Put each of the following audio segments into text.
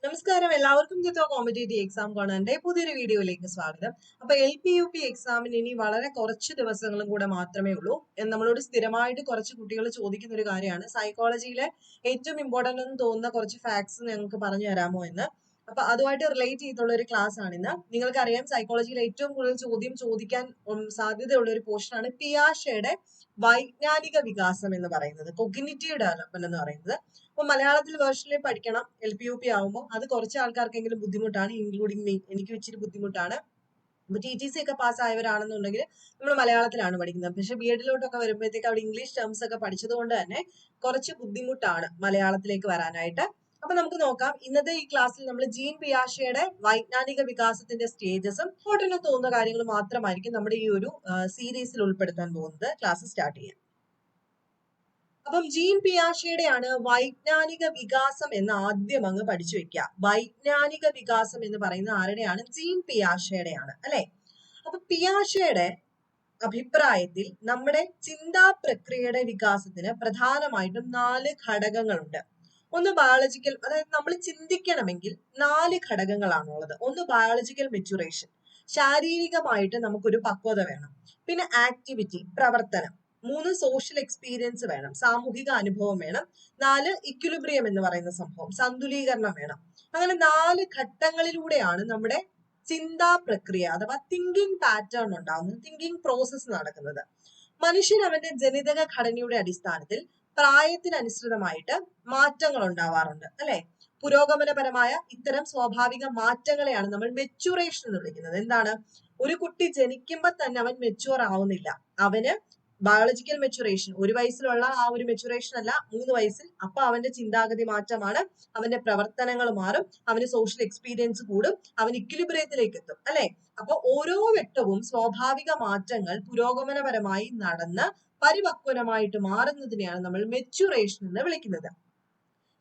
നമസ്കാരം, എല്ലാവർക്കും ജിത്തോ competitive exam കോണറിന്റെ പുതിയൊരു വീഡിയോയിലേക്ക് സ്വാഗതം. അപ്പൊ LP-UP എക്സാമിന് ഇനി വളരെ കുറച്ച് ദിവസങ്ങളും കൂടെ മാത്രമേ ഉള്ളൂ. നമ്മളോട് സ്ഥിരമായിട്ട് കുറച്ച് കുട്ടികൾ ചോദിക്കുന്ന ഒരു കാര്യമാണ്, സൈക്കോളജിയിലെ ഏറ്റവും ഇമ്പോർട്ടന്റ് എന്ന് തോന്നുന്ന കുറച്ച് ഫാക്ട്സ് ഞങ്ങൾക്ക് പറഞ്ഞു തരാമോ എന്ന്. അപ്പൊ അതുമായിട്ട് റിലേറ്റ് ചെയ്തിട്ടുള്ള ഒരു ക്ലാസ് ആണ് ഇന്ന്. നിങ്ങൾക്കറിയാം, സൈക്കോളജിയിൽ ഏറ്റവും കൂടുതൽ ചോദ്യം ചോദിക്കാൻ സാധ്യതയുള്ള ഒരു പോർഷനാണ് പിയാഷയുടെ വൈജ്ഞാനിക വികാസം എന്ന് പറയുന്നത്, കൊഗ്നിറ്റീവ് ഡെവലപ്മെന്റ് എന്ന് പറയുന്നത്. അപ്പൊ മലയാളത്തിൽ വേർഷനിൽ പഠിക്കണം, LP-UP ആവുമ്പോൾ അത് കുറച്ച് ആൾക്കാർക്കെങ്കിലും ബുദ്ധിമുട്ടാണ്, ഇൻക്ലൂഡിങ് മീ. എനിക്കും ഇച്ചിരി ബുദ്ധിമുട്ടാണ്. അപ്പൊ TTC ഒക്കെ പാസ്സായവരാണെന്നുണ്ടെങ്കിൽ നമ്മൾ മലയാളത്തിലാണ് പഠിക്കുന്നത്. പക്ഷെ BEd-ലോട്ടൊക്കെ വരുമ്പോഴത്തേക്ക് അവിടെ ഇംഗ്ലീഷ് ടേംസ് ഒക്കെ പഠിച്ചത് കൊണ്ട് തന്നെ കുറച്ച് ബുദ്ധിമുട്ടാണ് മലയാളത്തിലേക്ക് വരാനായിട്ട്. അപ്പൊ നമുക്ക് നോക്കാം, ഇന്നത്തെ ഈ ക്ലാസ്സിൽ നമ്മൾ ജീൻ പിയാഷയുടെ വൈജ്ഞാനിക വികാസത്തിന്റെ സ്റ്റേജസും ഇമ്പോർട്ടന്റ് തോന്നുന്ന കാര്യങ്ങൾ മാത്രമായിരിക്കും നമ്മുടെ ഈ ഒരു സീരീസിൽ ഉൾപ്പെടുത്താൻ പോകുന്നത്. ക്ലാസ് സ്റ്റാർട്ട് ചെയ്യാം. അപ്പം ജീൻ പിയാഷയുടെയാണ് വൈജ്ഞാനിക വികാസം എന്ന് ആദ്യം അങ്ങ് പഠിച്ചു വെക്കുക. വൈജ്ഞാനിക വികാസം എന്ന് പറയുന്ന ആരുടെയാണ്? ജീൻ പിയാഷയുടെയാണ്, അല്ലെ? അപ്പൊ പിയാഷയുടെ അഭിപ്രായത്തിൽ നമ്മുടെ ചിന്താ പ്രക്രിയയുടെ വികാസത്തിന് പ്രധാനമായിട്ടും 4 ഘടകങ്ങളുണ്ട്. ഒന്ന് ബയോളജിക്കൽ, അതായത് നമ്മൾ ചിന്തിക്കണമെങ്കിൽ 4 ഘടകങ്ങളാണുള്ളത്. ഒന്ന് ബയോളജിക്കൽ മെച്യൂറേഷൻ, ശാരീരികമായിട്ട് നമുക്കൊരു പക്വത വേണം. പിന്നെ ആക്ടിവിറ്റി, പ്രവർത്തനം. 3 സോഷ്യൽ എക്സ്പീരിയൻസ് വേണം, സാമൂഹിക അനുഭവം വേണം. 4 ഇക്വിലിബ്രിയം എന്ന് പറയുന്ന സംഭവം, സന്തുലീകരണം വേണം. അങ്ങനെ 4 ഘട്ടങ്ങളിലൂടെയാണ് നമ്മുടെ ചിന്താ പ്രക്രിയ അഥവാ തിങ്കിങ് പാറ്റേൺ ഉണ്ടാകുന്നത്, തിങ്കിങ് പ്രോസസ്സ് നടക്കുന്നത്. മനുഷ്യൻ അവന്റെ ജനിതക ഘടനയുടെ അടിസ്ഥാനത്തിൽ പ്രായത്തിനനുസൃതമായിട്ട് മാറ്റങ്ങൾ ഉണ്ടാവാറുണ്ട്, അല്ലെ? പുരോഗമനപരമായ ഇത്തരം സ്വാഭാവിക മാറ്റങ്ങളെയാണ് നമ്മൾ മെച്യൂറേഷൻ എന്ന് വിളിക്കുന്നത്. എന്താണ്? ഒരു കുട്ടി ജനിക്കുമ്പോ തന്നെ അവൻ മെച്യൂർ ആവുന്നില്ല. അവന് ബയോളജിക്കൽ മെച്യൂറേഷൻ 1 വയസ്സിലുള്ള ആ ഒരു മെച്യൂറേഷൻ അല്ല, 3 വയസ്സിൽ. അപ്പൊ അവന്റെ ചിന്താഗതി മാറ്റമാണ്, അവന്റെ പ്രവർത്തനങ്ങൾ മാറും, അവന് സോഷ്യൽ എക്സ്പീരിയൻസ് കൂടും, അവൻ ഇക്വിലിബ്രിയത്തിലേക്ക് എത്തും, അല്ലെ? അപ്പൊ ഓരോ ഘട്ടവും സ്വാഭാവിക മാറ്റങ്ങൾ പുരോഗമനപരമായി നടന്ന് പരിപക്വനമായിട്ട് മാറുന്നതിനെയാണ് നമ്മൾ മെച്യൂറേഷൻ എന്ന് വിളിക്കുന്നത്.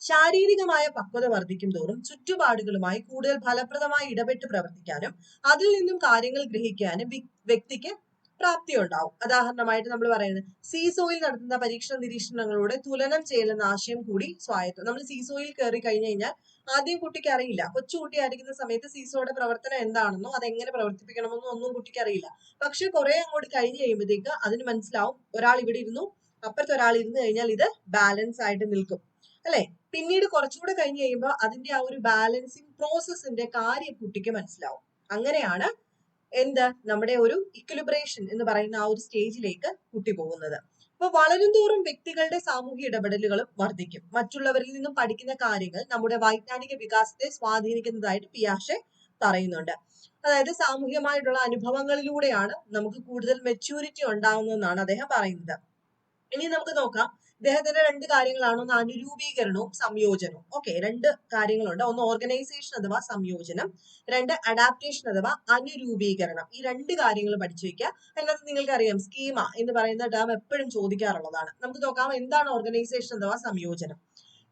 ശാരീരികമായ പക്വത വർദ്ധിക്കും തോറും ചുറ്റുപാടുകളുമായി കൂടുതൽ ഫലപ്രദമായി ഇടപെട്ട് പ്രവർത്തിക്കാനും അതിൽ നിന്നും കാര്യങ്ങൾ ഗ്രഹിക്കാനും വ്യക്തിക്ക് പ്രാപ്തി ഉണ്ടാവും. ഉദാഹരണമായിട്ട് നമ്മൾ പറയുന്നത്, സീസോയിൽ നടത്തുന്ന പരീക്ഷണ നിരീക്ഷണങ്ങളോട് തുലനം ചെയ്യലെന്ന ആശയം കൂടി സ്വായത്തം. നമ്മൾ സീസോയിൽ കയറി കഴിഞ്ഞു കഴിഞ്ഞാൽ ആദ്യം കുട്ടിക്ക് അറിയില്ല. കൊച്ചുകുട്ടി ആയിരിക്കുന്ന സമയത്ത് സീസോയുടെ പ്രവർത്തനം എന്താണെന്നോ അതെങ്ങനെ പ്രവർത്തിപ്പിക്കണമെന്നോ ഒന്നും കുട്ടിക്ക് അറിയില്ല. പക്ഷെ കുറെ അങ്ങോട്ട് കഴിഞ്ഞ് കഴിയുമ്പോഴത്തേക്ക് അതിന് മനസ്സിലാവും, ഒരാൾ ഇവിടെ ഇരുന്നു, അപ്പുറത്ത് ഒരാൾ ഇരുന്ന് കഴിഞ്ഞാൽ ഇത് ബാലൻസ് ആയിട്ട് നിൽക്കും, അല്ലെ? പിന്നീട് കുറച്ചുകൂടെ കഴിഞ്ഞ് കഴിയുമ്പോൾ അതിന്റെ ആ ഒരു ബാലൻസിങ് പ്രോസസ്സിന്റെ കാര്യം കുട്ടിക്ക് മനസ്സിലാവും. അങ്ങനെയാണ് എന്ത്, നമ്മുടെ ഒരു ഇക്വിലിബ്രേഷൻ എന്ന് പറയുന്ന ആ ഒരു സ്റ്റേജിലേക്ക് കുട്ടി പോകുന്നത്. അപ്പൊ വളരും തോറും വ്യക്തികളുടെ സാമൂഹ്യ ഇടപെടലുകളും വർദ്ധിക്കും. മറ്റുള്ളവരിൽ നിന്നും പഠിക്കുന്ന കാര്യങ്ങൾ നമ്മുടെ വൈജ്ഞാനിക വികാസത്തെ സ്വാധീനിക്കുന്നതായിട്ട് പിയാഷെ പറയുന്നുണ്ട്. അതായത് സാമൂഹികമായിട്ടുള്ള അനുഭവങ്ങളിലൂടെയാണ് നമുക്ക് കൂടുതൽ മെച്യൂരിറ്റി ഉണ്ടാവുന്നതെന്നാണ് അദ്ദേഹം പറയുന്നത്. ഇനി നമുക്ക് നോക്കാം, ഇദ്ദേഹത്തിന്റെ 2 കാര്യങ്ങളാണ്, ഒന്ന് അനുരൂപീകരണവും സംയോജനവും. ഓക്കെ, 2 കാര്യങ്ങളുണ്ട്. ഒന്ന് ഓർഗനൈസേഷൻ അഥവാ സംയോജനം, 2 അഡാപ്റ്റേഷൻ അഥവാ അനുരൂപീകരണം. ഈ 2 കാര്യങ്ങൾ പഠിച്ചു വെക്കുക. അതിനകത്ത് നിങ്ങൾക്ക് അറിയാം, സ്കീമ എന്ന് പറയുന്ന ടേം എപ്പോഴും ചോദിക്കാറുള്ളതാണ്. നമുക്ക് നോക്കാം, എന്താണ് ഓർഗനൈസേഷൻ അഥവാ സംയോജനം.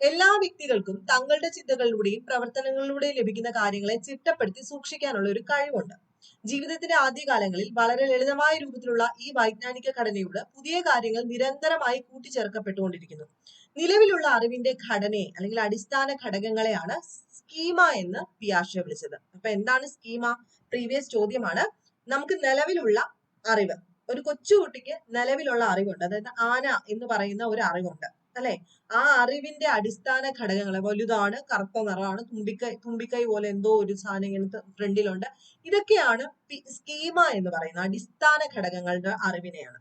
എല്ലാ വ്യക്തികൾക്കും തങ്ങളുടെ ചിന്തകളിലൂടെയും പ്രവർത്തനങ്ങളിലൂടെയും ലഭിക്കുന്ന കാര്യങ്ങളെ ചിട്ടപ്പെടുത്തി സൂക്ഷിക്കാനുള്ള ഒരു കഴിവുണ്ട്. ജീവിതത്തിന്റെ ആദ്യകാലങ്ങളിൽ വളരെ ലളിതമായ രൂപത്തിലുള്ള ഈ വൈജ്ഞാനിക ഘടനയോട് പുതിയ കാര്യങ്ങൾ നിരന്തരമായി കൂട്ടിച്ചേർക്കപ്പെട്ടുകൊണ്ടിരിക്കുന്നു. നിലവിലുള്ള അറിവിന്റെ ഘടനയെ അല്ലെങ്കിൽ അടിസ്ഥാന ഘടകങ്ങളെയാണ് സ്കീമ എന്ന് പിയാഷെ വിളിച്ചത്. അപ്പൊ എന്താണ് സ്കീമ? പ്രീവിയസ് ചോദ്യമാണ്. നമുക്ക് നിലവിലുള്ള അറിവ്, ഒരു കൊച്ചുകുട്ടിക്ക് നിലവിലുള്ള അറിവുണ്ട്, അതായത് ആന എന്ന് പറയുന്ന ഒരു അറിവുണ്ട്, അല്ലെ? ആ അറിവിന്റെ അടിസ്ഥാന ഘടകങ്ങൾ, വലുതാണ്, കറുത്ത നിറമാണ്, തുമ്പിക്കൈ പോലെ എന്തോ ഒരു സാധനം ഇങ്ങനത്തെ ഫ്രണ്ടിലുണ്ട്, ഇതൊക്കെയാണ് സ്കീമ എന്ന് പറയുന്ന അടിസ്ഥാന ഘടകങ്ങളുടെ അറിവിനെയാണ്.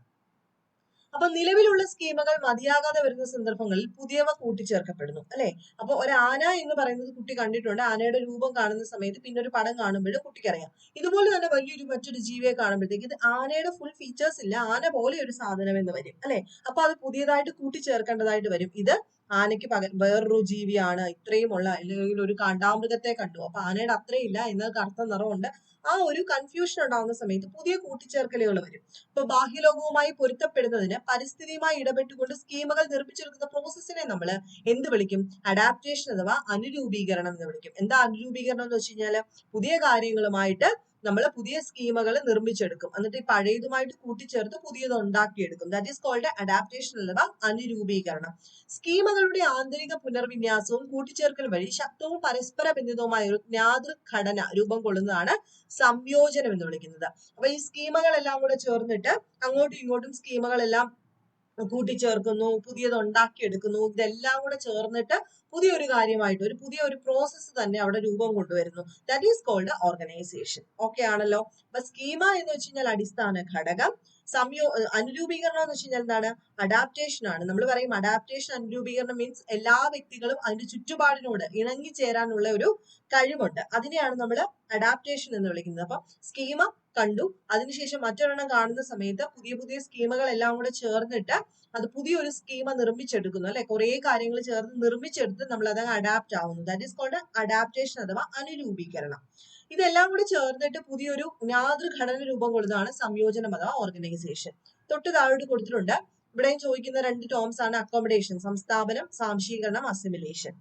അപ്പൊ നിലവിലുള്ള സ്കീമുകൾ മതിയാകാതെ വരുന്ന സന്ദർഭങ്ങളിൽ പുതിയവ കൂട്ടിച്ചേർക്കപ്പെടുന്നു, അല്ലെ? അപ്പൊ ഒരു ആന എന്ന് പറയുന്നത് കുട്ടി കണ്ടിട്ടുണ്ട്, ആനയുടെ രൂപം കാണുന്ന സമയത്ത് പിന്നെ ഒരു പടം കാണുമ്പോഴും കുട്ടിക്കറിയാം. ഇതുപോലെ തന്നെ മറ്റൊരു ജീവിയെ കാണുമ്പോഴത്തേക്ക് ഇത് ആനയുടെ ഫുൾ ഫീച്ചേഴ്സ് ഇല്ല, ആന പോലെ ഒരു സാധനം എന്ന് വരും, അല്ലെ? അപ്പൊ അത് പുതിയതായിട്ട് കൂട്ടിച്ചേർക്കേണ്ടതായിട്ട് വരും. ഇത് ആനയ്ക്ക് വേറൊരു ജീവിയാണ്, ഇത്രയുമുള്ള, അല്ലെങ്കിൽ ഒരു കാണ്ടാമൃഗത്തെ കണ്ടു, അപ്പൊ ആനയുടെ അത്രയും ഇല്ല, എന്നാൽ കറുത്ത നിറമുണ്ട്. ആ ഒരു കൺഫ്യൂഷൻ ഉണ്ടാകുന്ന സമയത്ത് പുതിയ കൂട്ടിച്ചേർക്കലുകൾ വരും. ഇപ്പൊ ബാഹ്യലോകവുമായി പൊരുത്തപ്പെടുന്നതിന് പരിസ്ഥിതിയുമായി ഇടപെട്ടുകൊണ്ട് സ്കീമുകൾ നിർമ്മിച്ചെടുക്കുന്ന പ്രോസസ്സിനെ നമ്മൾ എന്ത് വിളിക്കും? അഡാപ്റ്റേഷൻ അഥവാ അനുരൂപീകരണം എന്ന് വിളിക്കും. എന്താ അനുരൂപീകരണം എന്ന് വെച്ച് കഴിഞ്ഞാൽ, പുതിയ കാര്യങ്ങളുമായിട്ട് നമ്മൾ പുതിയ സ്കീമുകൾ നിർമ്മിച്ചെടുക്കും, എന്നിട്ട് ഈ പഴയതുമായിട്ട് കൂട്ടിച്ചേർത്ത് പുതിയത് ഉണ്ടാക്കിയെടുക്കും. ദാറ്റ് ഈസ് കോൾഡ് അഡാപ്റ്റേഷൻ അഥവാ അനുരൂപീകരണം. സ്കീമുകളുടെ ആന്തരിക പുനർവിന്യാസവും കൂട്ടിച്ചേർക്കൽ വഴി ശക്തവും പരസ്പര ബന്ധിതവുമായ ഒരു ജ്ഞാതൃഘടന രൂപം കൊള്ളുന്നതാണ് സംയോജനം എന്ന് വിളിക്കുന്നത്. അപ്പൊ ഈ സ്കീമുകളെല്ലാം കൂടെ ചേർന്നിട്ട് അങ്ങോട്ടും ഇങ്ങോട്ടും സ്കീമുകളെല്ലാം കൂട്ടിച്ചേർക്കുന്നു, പുതിയത് ഉണ്ടാക്കിയെടുക്കുന്നു, ഇതെല്ലാം കൂടെ ചേർന്നിട്ട് പുതിയൊരു കാര്യമായിട്ട് ഒരു പുതിയ ഒരു പ്രോസസ്സ് തന്നെ അവിടെ രൂപം കൊണ്ടുവരുന്നു. That is called organization. Okay ആണല്ലോ. അപ്പൊ സ്കീമ എന്ന് വെച്ച് കഴിഞ്ഞാൽ അടിസ്ഥാന ഘടകം, അനുരൂപീകരണം എന്ന് വെച്ച് കഴിഞ്ഞാൽ എന്താണ്? അഡാപ്റ്റേഷൻ ആണ്. നമ്മൾ പറയും അഡാപ്റ്റേഷൻ അനുരൂപീകരണം മീൻസ് എല്ലാ വ്യക്തികളും അതിന്റെ ചുറ്റുപാടിനോട് ഇണങ്ങിച്ചേരാനുള്ള ഒരു കഴിവുണ്ട്, അതിനെയാണ് നമ്മൾ അഡാപ്റ്റേഷൻ എന്ന് വിളിക്കുന്നത്. അപ്പൊ സ്കീമ കണ്ടു, അതിനുശേഷം മറ്റൊരെണ്ണം കാണുന്ന സമയത്ത് പുതിയ പുതിയ സ്കീമുകൾ എല്ലാം കൂടെ ചേർന്നിട്ട് അത് പുതിയൊരു സ്കീമ നിർമ്മിച്ചെടുക്കുന്നു, അല്ലെ? കുറെ കാര്യങ്ങൾ ചേർന്ന് നിർമ്മിച്ചെടുത്ത് നമ്മൾ അത് അഡാപ്റ്റ് ആവുന്നു. ദാറ്റ് ഈസ് കോൾഡ് അഡാപ്റ്റേഷൻ അഥവാ അനുരൂപീകരണം. ഇതെല്ലാം കൂടി ചേർന്നിട്ട് പുതിയൊരു മാതൃഘടന രൂപം കൊള്ളുന്നതാണ് സംയോജനം അഥവാ ഓർഗനൈസേഷൻ. തൊട്ട് താഴോട്ട് കൊടുത്തിട്ടുണ്ട്. ഇവിടെയും ചോദിക്കുന്ന രണ്ട് ടേംസ് ആണ് അക്കോമഡേഷൻ, സംസ്ഥാപനം, സ്വാംശീകരണം, അസിമിലേഷൻ.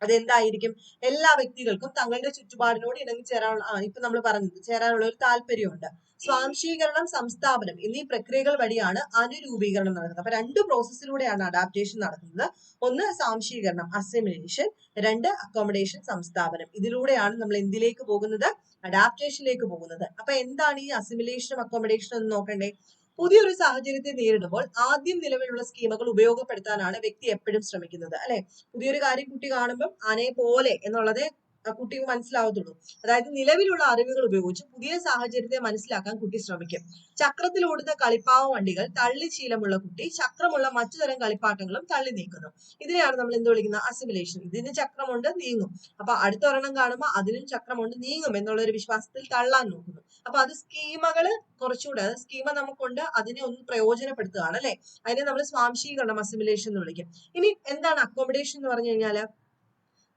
അതെന്തായിരിക്കും? എല്ലാ വ്യക്തികൾക്കും തങ്ങളുടെ ചുറ്റുപാടിനോട് ഇണങ്ങിച്ചേരാനുള്ള ഇപ്പൊ നമ്മൾ പറഞ്ഞത് ചേരാനുള്ള ഒരു താല്പര്യമുണ്ട്. സ്വാംശീകരണം, സംസ്ഥാപനം എന്നീ പ്രക്രിയകൾ വഴിയാണ് അനുരൂപീകരണം നടക്കുന്നത്. അപ്പൊ രണ്ട് പ്രോസസ്സിലൂടെയാണ് അഡാപ്റ്റേഷൻ നടക്കുന്നത്. ഒന്ന് സ്വാംശീകരണം അസിമിലേഷൻ, രണ്ട് അക്കോമഡേഷൻ സംസ്ഥാപനം. ഇതിലൂടെയാണ് നമ്മൾ എന്തിലേക്ക് പോകുന്നത്? അഡാപ്റ്റേഷനിലേക്ക് പോകുന്നത്. അപ്പൊ എന്താണ് ഈ അസിമിലേഷനും അക്കോമഡേഷനും എന്ന് നോക്കണ്ടേ? പുതിയൊരു സാഹചര്യത്തെ നേരിടുമ്പോൾ ആദ്യം നിലവിലുള്ള സ്കീമുകൾ ഉപയോഗപ്പെടുത്താനാണ് വ്യക്തി എപ്പോഴും ശ്രമിക്കുന്നത്, അല്ലെ? പുതിയൊരു കാര്യം കുട്ടി കാണുമ്പോൾ ആനയെ പോലെ എന്നുള്ളത് കുട്ടിക്ക് മനസ്സിലാവത്തുള്ളൂ. അതായത് നിലവിലുള്ള അറിവുകൾ ഉപയോഗിച്ച് പുതിയ സാഹചര്യത്തെ മനസ്സിലാക്കാൻ കുട്ടി ശ്രമിക്കും. ചക്രത്തിൽ ഓടുന്ന കളിപ്പാവ വണ്ടികൾ തള്ളി ശീലമുള്ള കുട്ടി ചക്രമുള്ള മറ്റു തരം കളിപ്പാട്ടങ്ങളും തള്ളി നീക്കുന്നു. ഇതിനെയാണ് നമ്മൾ എന്ത് വിളിക്കുന്നത്? അസിമിലേഷൻ. ഇതിന് ചക്രമുണ്ട്, നീങ്ങും. അപ്പൊ അടുത്ത ഒരെണ്ണം കാണുമ്പോൾ അതിനും ചക്രമുണ്ട്, നീങ്ങും എന്നുള്ള ഒരു വിശ്വാസത്തിൽ തള്ളാൻ നോക്കുന്നു. അപ്പൊ അത് സ്കീമകള് കുറച്ചുകൂടെ സ്കീമ നമുക്കുണ്ട്, അതിനെ ഒന്ന് പ്രയോജനപ്പെടുത്തുകയാണ്, അല്ലെ? അതിനെ നമ്മൾ സ്വാംശീകരണം അസിമിലേഷൻ എന്ന് വിളിക്കും. ഇനി എന്താണ് അക്കോമഡേഷൻ എന്ന് പറഞ്ഞു കഴിഞ്ഞാല്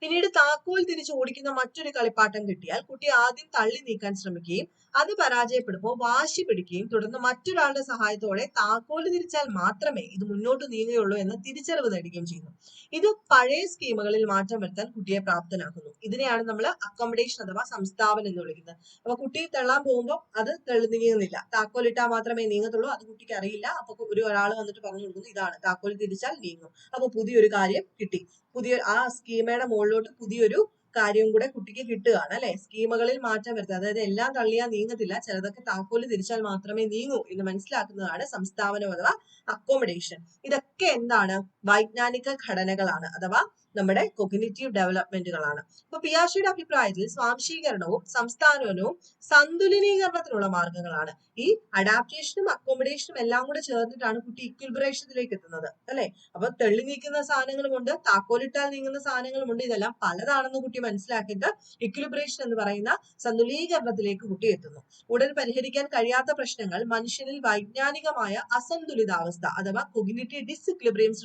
പിന്നീട് താക്കോൽ തിരിച്ച് ഓടിക്കുന്ന മറ്റൊരു കളിപ്പാട്ടം കിട്ടിയാൽ കുട്ടി ആദ്യം തള്ളി നീക്കാൻ ശ്രമിക്കുകയും അത് പരാജയപ്പെടുമ്പോൾ വാശി പിടിക്കുകയും തുടർന്ന് മറ്റൊരാളുടെ സഹായത്തോടെ താക്കോൽ തിരിച്ചാൽ മാത്രമേ ഇത് മുന്നോട്ട് നീങ്ങുകയുള്ളൂ എന്ന തിരിച്ചറിവ് നേടുകയും ചെയ്യുന്നു. ഇത് പഴയ സ്കീമുകളിൽ മാറ്റം വരുത്താൻ കുട്ടിയെ പ്രാപ്തനാക്കുന്നു. ഇതിനെയാണ് നമ്മൾ അക്കോമഡേഷൻ അഥവാ സംസ്ഥാപനം എന്ന് വിളിക്കുന്നത്. അപ്പൊ കുട്ടി തള്ളാൻ പോകുമ്പോൾ അത് നീങ്ങുന്നില്ല, താക്കോൽ ഇട്ടാൽ മാത്രമേ നീങ്ങത്തുള്ളൂ, അത് കുട്ടിക്ക് അറിയില്ല. അപ്പൊ ഒരാൾ വന്നിട്ട് പറഞ്ഞു കൊടുക്കുന്നു, ഇതാണ് താക്കോൽ തിരിച്ചാൽ നീങ്ങും. അപ്പൊ പുതിയൊരു കാര്യം കിട്ടി, പുതിയ ആ സ്കീമയുടെ മുകളിലോട്ട് പുതിയൊരു കാര്യവും കൂടെ കുട്ടിക്ക് കിട്ടുകയാണ്, അല്ലെ? സ്കീമുകളിൽ മാറ്റം വരുത്തുക, അതായത് എല്ലാം തള്ളിയാൽ നീങ്ങത്തില്ല, ചിലതൊക്കെ താക്കോല് തിരിച്ചാൽ മാത്രമേ നീങ്ങൂ എന്ന് മനസ്സിലാക്കുന്നതാണ് സംസ്ഥാപനം അഥവാ അക്കോമഡേഷൻ. ഇതൊക്കെ എന്താണ്? വൈജ്ഞാനിക ഘടനകളാണ് അഥവാ നമ്മുടെ കൊഗ്നിറ്റീവ് ഡെവലപ്മെന്റുകളാണ്. അപ്പൊ പിയാഷയുടെ അഭിപ്രായത്തിൽ സ്വാംശീകരണവും സംസ്ഥാനവും സന്തുലനീകരണത്തിനുള്ള മാർഗങ്ങളാണ്. ഈ അഡാപ്റ്റേഷനും അക്കോമഡേഷനും എല്ലാം കൂടെ ചേർന്നിട്ടാണ് കുട്ടി ഇക്വിലിബ്രേഷനിലേക്ക് എത്തുന്നത്, അല്ലെ? അപ്പൊ തെള്ളി നീക്കുന്ന സാധനങ്ങളുമുണ്ട്, താക്കോലിട്ടാൽ നീങ്ങുന്ന സാധനങ്ങളുമുണ്ട്. ഇതെല്ലാം പലതാണെന്ന് കുട്ടി മനസ്സിലാക്കിയിട്ട് ഇക്വിലിബ്രേഷൻ എന്ന് പറയുന്ന സന്തുലീകരണത്തിലേക്ക് കുട്ടി എത്തുന്നു. ഉടൻ പരിഹരിക്കാൻ കഴിയാത്ത പ്രശ്നങ്ങൾ മനുഷ്യനിൽ വൈജ്ഞാനികമായ അസന്തുലിതാവസ്ഥ അഥവാ കൊഗ്നിറ്റീവ് ഡിസ്ഇക്വിലിബ്രിയം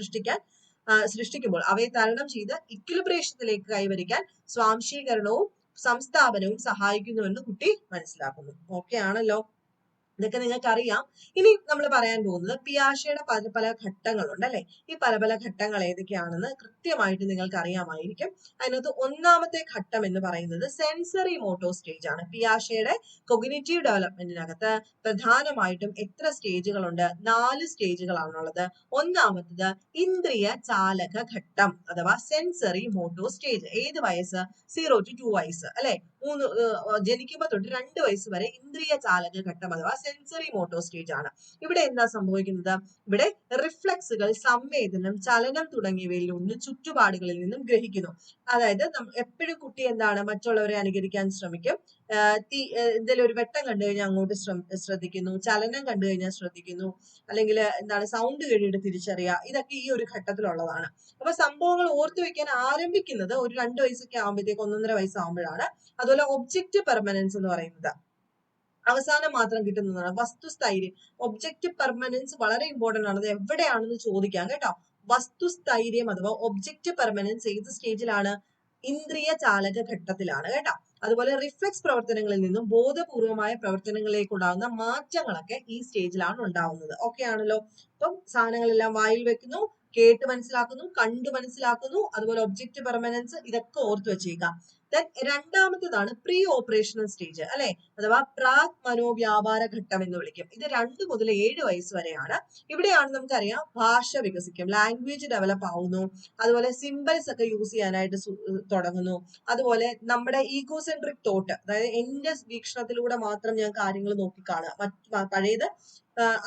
സൃഷ്ടിക്കുമ്പോൾ അവയെ തരണം ചെയ്ത് ഇക്വിലിബ്രേഷനിലേക്ക് കൈവരിക്കാൻ സ്വാംശീകരണവും സംസ്ഥാപനവും സഹായിക്കുന്നുവെന്ന് കുട്ടി മനസ്സിലാക്കുന്നു. ഓക്കെ ആണല്ലോ. ഇതൊക്കെ നിങ്ങൾക്ക് അറിയാം. ഇനി നമ്മൾ പറയാൻ പോകുന്നത് പിയാഷയുടെ പല പല ഘട്ടങ്ങളുണ്ട്, അല്ലെ? ഈ പല പല ഘട്ടങ്ങൾ ഏതൊക്കെയാണെന്ന് കൃത്യമായിട്ട് നിങ്ങൾക്ക് അറിയാമായിരിക്കും. അതിനകത്ത് ഒന്നാമത്തെ ഘട്ടം എന്ന് പറയുന്നത് സെൻസറി മോട്ടോ സ്റ്റേജ് ആണ്. പിയാഷയുടെ കൊഗ്നിറ്റീവ് ഡെവലപ്മെന്റിനകത്ത് പ്രധാനമായിട്ടും എത്ര സ്റ്റേജുകളുണ്ട്? 4 സ്റ്റേജുകളാണുള്ളത്. ഒന്നാമത്തത് ഇന്ദ്രിയ ചാലക ഘട്ടം അഥവാ സെൻസറി മോട്ടോ സ്റ്റേജ്. ഏത് വയസ്സ്? 0 to 2 വയസ്സ്, അല്ലെ? ജനിക്കുമ്പോൾ തൊട്ട് 2 വയസ്സ് വരെ ഇന്ദ്രിയ ചാലക ഘട്ടം അഥവാ സെൻസറി മോട്ടോ സ്റ്റേജ് ആണ്. ഇവിടെ എന്താ സംഭവിക്കുന്നത്? ഇവിടെ റിഫ്ലക്സുകൾ, സംവേദനം, ചലനം തുടങ്ങിയവയിൽ നിന്ന് ചുറ്റുപാടുകളിൽ നിന്നും ഗ്രഹിക്കുന്നു. അതായത് എപ്പോഴും കുട്ടി എന്താണ്? മറ്റുള്ളവരെ അനുകരിക്കാൻ ശ്രമിക്കും. എന്തെങ്കിലും ഒരു വെട്ടം കണ്ടു കഴിഞ്ഞാൽ അങ്ങോട്ട് ശ്രദ്ധിക്കുന്നു, ചലനം കണ്ടു കഴിഞ്ഞാൽ ശ്രദ്ധിക്കുന്നു, അല്ലെങ്കിൽ എന്താണ് സൗണ്ട് കേട്ടിട്ട് തിരിച്ചറിയുക. ഇതൊക്കെ ഈ ഒരു ഘട്ടത്തിലുള്ളതാണ്. അപ്പൊ സംഭവങ്ങൾ ഓർത്തു വെക്കാൻ ആരംഭിക്കുന്നത് ഒരു 2 വയസ്സൊക്കെ ആകുമ്പോഴത്തേക്ക്, 1.5 വയസ്സാകുമ്പോഴാണ്. അതുപോലെ ഒബ്ജക്റ്റ് പെർമനൻസ് എന്ന് പറയുന്നത് അവസാനം മാത്രം കിട്ടുന്നതാണ്. വസ്തുസ്ഥൈര്യം, ഒബ്ജക്റ്റ് പെർമനൻസ് വളരെ ഇമ്പോർട്ടന്റ് ആണ്. അത് എവിടെയാണെന്ന് ചോദിക്കാം കേട്ടോ. വസ്തുസ്ഥൈര്യം അഥവാ ഒബ്ജക്റ്റ് പെർമനൻസ് ഏത് സ്റ്റേജിലാണ്? ഇന്ദ്രിയ ചാലക ഘട്ടത്തിലാണ് കേട്ടോ. അതുപോലെ റിഫ്ലക്സ് പ്രവർത്തനങ്ങളിൽ നിന്നും ബോധപൂർവമായ പ്രവർത്തനങ്ങളിലേക്ക് ഉണ്ടാകുന്ന മാറ്റങ്ങളൊക്കെ ഈ സ്റ്റേജിലാണ് ഉണ്ടാവുന്നത്. ഓക്കെ ആണല്ലോ. അപ്പം സാധനങ്ങളെല്ലാം വായിൽ വെക്കുന്നു, കേട്ട് മനസ്സിലാക്കുന്നു, കണ്ടു മനസ്സിലാക്കുന്നു, അതുപോലെ ഒബ്ജക്റ്റ് പെർമനൻസ്, ഇതൊക്കെ ഓർത്ത് വെച്ചേക്കാം. ദെൻ രണ്ടാമത്തേതാണ് പ്രീ ഓപ്പറേഷണൽ സ്റ്റേജ്, അല്ലെ? അഥവാ പ്രാക് മനോവ്യാപാര ഘട്ടം എന്ന് വിളിക്കും. ഇത് 2 മുതൽ 7 വയസ്സ് വരെയാണ്. ഇവിടെയാണ് നമുക്കറിയാം ഭാഷ വികസിക്കും, ലാംഗ്വേജ് ഡെവലപ്പ് ആവുന്നു, അതുപോലെ സിമ്പിൾസ് ഒക്കെ യൂസ് ചെയ്യാനായിട്ട് തുടങ്ങുന്നു. അതുപോലെ നമ്മുടെ ഈഗോസെൻട്രിക് തോട്ട്, അതായത് എന്റെ വീക്ഷണത്തിലൂടെ മാത്രം ഞാൻ കാര്യങ്ങൾ നോക്കിക്കാണുക. പഴയത്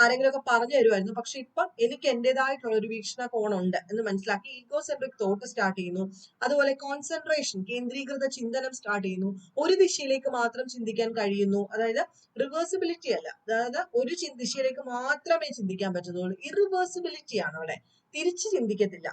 ആരെങ്കിലും ഒക്കെ പറഞ്ഞു തരുമായിരുന്നു, പക്ഷെ ഇപ്പൊ എനിക്ക് എന്റേതായിട്ടുള്ള ഒരു വീക്ഷണ കോണുണ്ട് എന്ന് മനസ്സിലാക്കി ഈഗോസെൻട്രിക് തോട്ട് സ്റ്റാർട്ട് ചെയ്യുന്നു. അതുപോലെ കോൺസെൻട്രേഷൻ, കേന്ദ്രീകൃത ചിന്തനം സ്റ്റാർട്ട് ചെയ്യുന്നു. ഒരു ദിശയിലേക്ക് മാത്രം ചിന്തിക്കാൻ കഴിയുന്നു. അതായത് റിവേഴ്സിബിലിറ്റി അല്ല, അതായത് ഒരു ദിശയിലേക്ക് മാത്രമേ ചിന്തിക്കാൻ പറ്റുന്നുള്ളൂ. ഇറിവേഴ്സിബിലിറ്റി ആണ് അവിടെ, തിരിച്ചു ചിന്തിക്കത്തില്ല.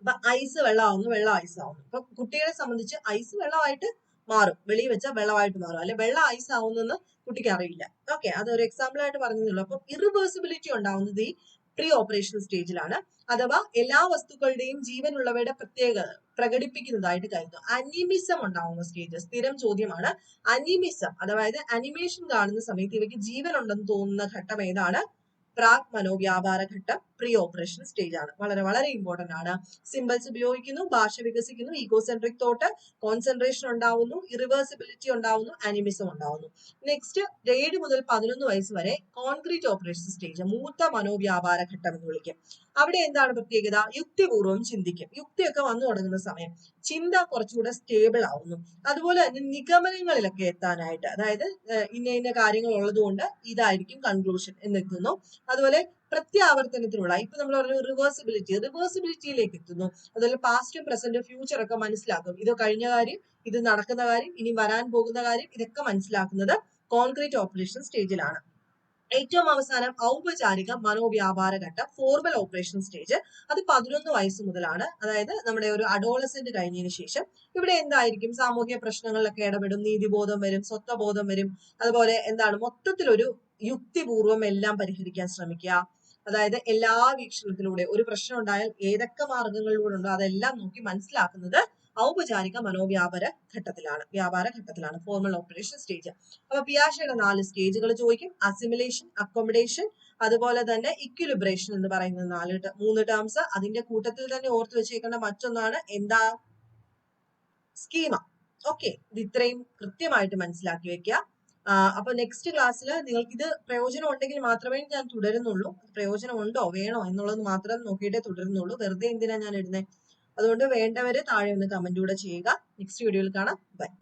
അപ്പൊ ഐസ് വെള്ളമാവുന്നു, വെള്ളം ഐസ് ആവുന്നു. ഇപ്പൊ കുട്ടികളെ സംബന്ധിച്ച് ഐസ് വെള്ളമായിട്ട് മാറും, വെളിയിൽ വെച്ചാൽ വെള്ളമായിട്ട് മാറും, അല്ലെ വെള്ളം ഐസ് ആവുന്നെന്ന് കുട്ടിക്ക് അറിയില്ല. ഓക്കെ, അതൊരു എക്സാമ്പിൾ ആയിട്ട് പറഞ്ഞതേ അപ്പൊ ഇറിവേഴ്സിബിലിറ്റി ഉണ്ടാവുന്നത് ഈ പ്രീ ഓപ്പറേഷൻ സ്റ്റേജിലാണ്. അഥവാ എല്ലാ വസ്തുക്കളുടെയും ജീവനുള്ളവയുടെ പ്രത്യേകത പ്രകടിപ്പിക്കുന്നതായിട്ട് കരുതുന്നു. അനിമിസം ഉണ്ടാവുന്ന സ്റ്റേജ് സ്ഥിരം ചോദ്യമാണ്. അനിമിസം അതായത് അനിമേഷൻ കാണുന്ന സമയത്ത് ഇവയ്ക്ക് ജീവൻ ഉണ്ടെന്ന് തോന്നുന്ന ഘട്ടം ഏതാണ്? പ്രാക് മനോവ്യാപാര ഘട്ടം, പ്രീ ഓപ്പറേഷൻ സ്റ്റേജ് ആണ്. വളരെ വളരെ ഇമ്പോർട്ടന്റ് ആണ്. സിമ്പിൾസ് ഉപയോഗിക്കുന്നു, ഭാഷ വികസിക്കുന്നു, ഈഗോസെൻട്രിക് തോട്ട്, കോൺസെൻട്രേഷൻ ഉണ്ടാവുന്നു, ഇറിവേഴ്സിബിലിറ്റി ഉണ്ടാവുന്നു, അനിമിസം ഉണ്ടാവുന്നു. നെക്സ്റ്റ് 7 മുതൽ 11 വയസ്സ് വരെ കോൺക്രീറ്റ് ഓപ്പറേഷൻ സ്റ്റേജ്, മൂത്ത മനോവ്യാപാര ഘട്ടം എന്ന് വിളിക്കും. അവിടെ എന്താണ് പ്രത്യേകത? യുക്തിപൂർവ്വം ചിന്തിക്കും. യുക്തിയൊക്കെ വന്നു തുടങ്ങുന്ന സമയം ചിന്ത കുറച്ചുകൂടെ സ്റ്റേബിൾ ആവുന്നു. അതുപോലെ തന്നെ നിഗമനങ്ങളിലൊക്കെ എത്താനായിട്ട്, അതായത് ഇന്ന ഇന്ന കാര്യങ്ങൾ ഉള്ളത് കൊണ്ട് ഇതായിരിക്കും കൺക്ലൂഷൻ എന്നെത്തുന്നു. അതുപോലെ പ്രത്യാവർത്തനത്തിനുള്ള, ഇപ്പൊ നമ്മൾ പറഞ്ഞു റിവേഴ്സിബിലിറ്റിയിലേക്ക് എത്തുന്നു. അതുപോലെ പാസ്റ്റും പ്രസന്റും ഫ്യൂച്ചർ ഒക്കെ മനസ്സിലാക്കും. ഇത് കഴിഞ്ഞ കാര്യം, ഇത് നടക്കുന്ന കാര്യം, ഇനി വരാൻ പോകുന്ന കാര്യം, ഇതൊക്കെ മനസ്സിലാക്കുന്നത് കോൺക്രീറ്റ് ഓപ്പറേഷൻ സ്റ്റേജിലാണ്. ഏറ്റവും അവസാനം ഔപചാരിക മനോവ്യാപാര ഘട്ടം, ഫോർമൽ ഓപ്പറേഷൻ സ്റ്റേജ്, അത് 11 വയസ്സ് മുതലാണ്. അതായത് നമ്മുടെ ഒരു അഡോളസെന്റ് കഴിഞ്ഞതിന് ശേഷം ഇവിടെ എന്തായിരിക്കും? സാമൂഹ്യ പ്രശ്നങ്ങളിലൊക്കെ ഇടപെടും, നീതിബോധം വരും, സ്വത്വബോധം വരും. അതുപോലെ എന്താണ്, മൊത്തത്തിലൊരു യുക്തിപൂർവം എല്ലാം പരിഹരിക്കാൻ ശ്രമിക്കുക. അതായത് എല്ലാ വീക്ഷണത്തിലൂടെ ഒരു പ്രശ്നം ഉണ്ടായാൽ ഏതൊക്കെ മാർഗങ്ങളിലൂടെ ഉണ്ടോ അതെല്ലാം നോക്കി മനസ്സിലാക്കുന്നത് ഔപചാരിക വ്യാപാര ഘട്ടത്തിലാണ്, ഫോർമൽ ഓപ്പറേഷൻ സ്റ്റേജ്. അപ്പൊ പിയാഷയുടെ 4 സ്റ്റേജുകൾ ചോദിക്കും. അസിമിലേഷൻ, അക്കോമഡേഷൻ, അതുപോലെ തന്നെ ഇക്വിലിബ്രേഷൻ എന്ന് പറയുന്ന 3 ടേംസ്. അതിന്റെ കൂട്ടത്തിൽ തന്നെ ഓർത്ത് വെച്ചേക്കേണ്ട മറ്റൊന്നാണ് എന്താ? സ്കീമ. ഓക്കെ, ഇത് ഇത്രയും കൃത്യമായിട്ട് മനസ്സിലാക്കി വെക്കുക. അപ്പൊ നെക്സ്റ്റ് ക്ലാസ്സിൽ നിങ്ങൾക്ക് ഇത് പ്രയോജനം ഉണ്ടെങ്കിൽ മാത്രമേ ഞാൻ തുടരുന്നുള്ളൂ. പ്രയോജനം ഉണ്ടോ വേണോ എന്നുള്ളത് മാത്രം നോക്കിയിട്ടേ തുടരുന്നുള്ളൂ. വെറുതെ എന്തിനാ ഞാൻ ഇടുന്നത്? അതുകൊണ്ട് വേണ്ടവര് താഴെ ഒന്ന് കമന്റ് കൂടെ ചെയ്യുക. നെക്സ്റ്റ് വീഡിയോയിൽ കാണാം. ബൈ.